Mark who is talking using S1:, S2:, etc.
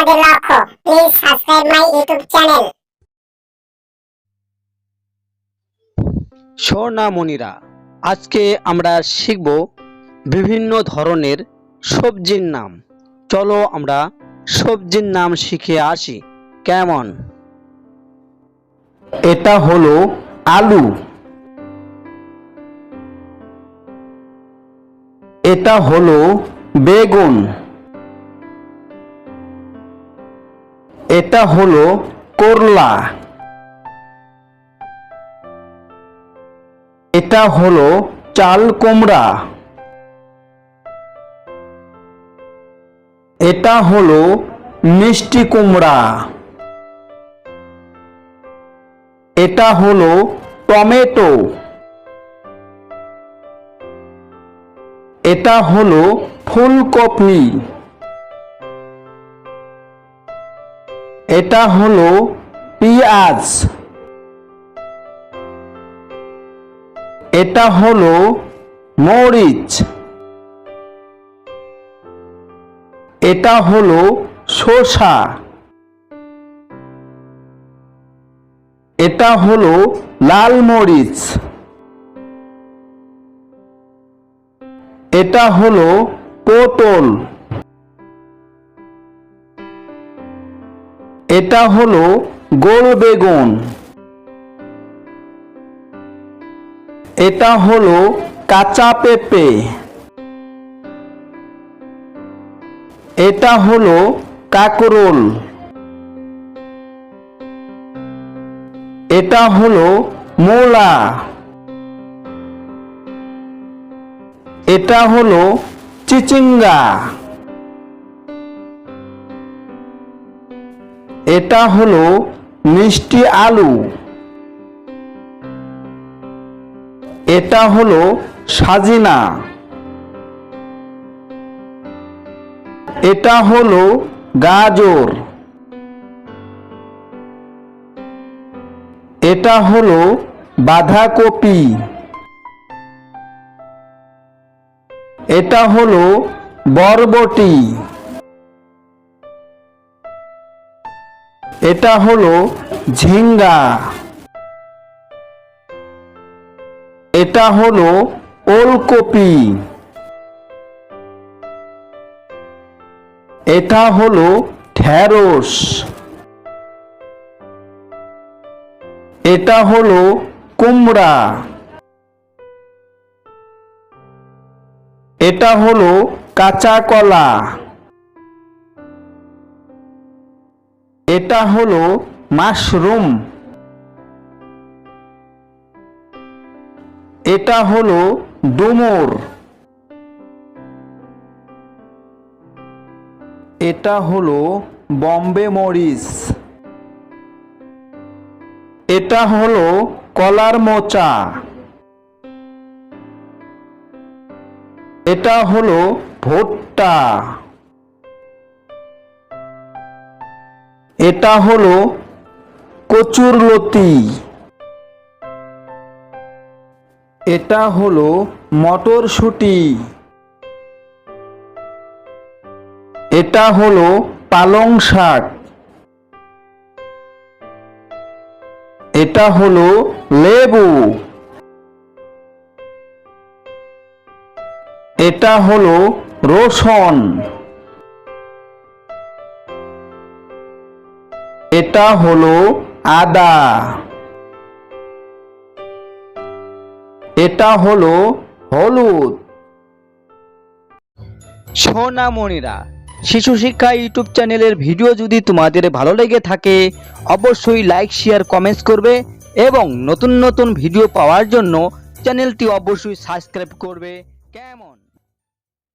S1: আমাদের লক্ষ্য। Please subscribe my YouTube channel.
S2: সোনামণিরা, আজকে আমরা শিখব বিভিন্ন ধরনের সবজির নাম। চলো আমরা সবজির নাম শিখে আসি। কেমন?
S3: এটা হলো আলু, এটা হলো বেগুন, এটা হলো করলা, এটা হলো চাল কুমড়া, এটা হলো মিষ্টি কুমড়া, এটা হলো টমেটো, এটা হলো ফুলকপি, এটা হলো পেঁয়াজ, এটা হলো মরিচ, এটা হলো শসা, এটা হলো লাল মরিচ, এটা হলো পটল, এটা হলো গোল বেগুন, এটা হলো কাঁচা পেঁপে, এটা হলো কাকরোল, এটা হলো মূলা, এটা হলো চিচিঙ্গা, এটা হলো মিষ্টি আলু, এটা হলো সাজিনা, এটা হলো গাজর, এটা হলো বাঁধাকপি, এটা হলো বরবটি, এটা হলো ঝিঙ্গা, এটা হলো ওলকপি, এটা হলো ঢেঁড়স, এটা হলো কুমড়া, এটা হলো কাঁচা কলা, এটা হলো মাশরুম, এটা হলো ডুমুর, এটা হলো বম্বে মরিচ, এটা হলো কলার মোচা, এটা হলো ভুট্টা, এটা হলো কচুরলতি, এটা হলো মটরশুঁটি, এটা হলো পালং শাক, এটা হলো লেবু, এটা হলো রসুন, এটা হলো আদা, এটা হলো হলুদ।
S2: সোনামণিরা, শিশু শিক্ষা ইউটিউব চ্যানেলের ভিডিও যদি তোমাদের ভালো লেগে থাকে অবশ্যই লাইক, শেয়ার, কমেন্টস করবে এবং নতুন নতুন ভিডিও পাওয়ার জন্য চ্যানেলটি অবশ্যই সাবস্ক্রাইব করবে। কেমন?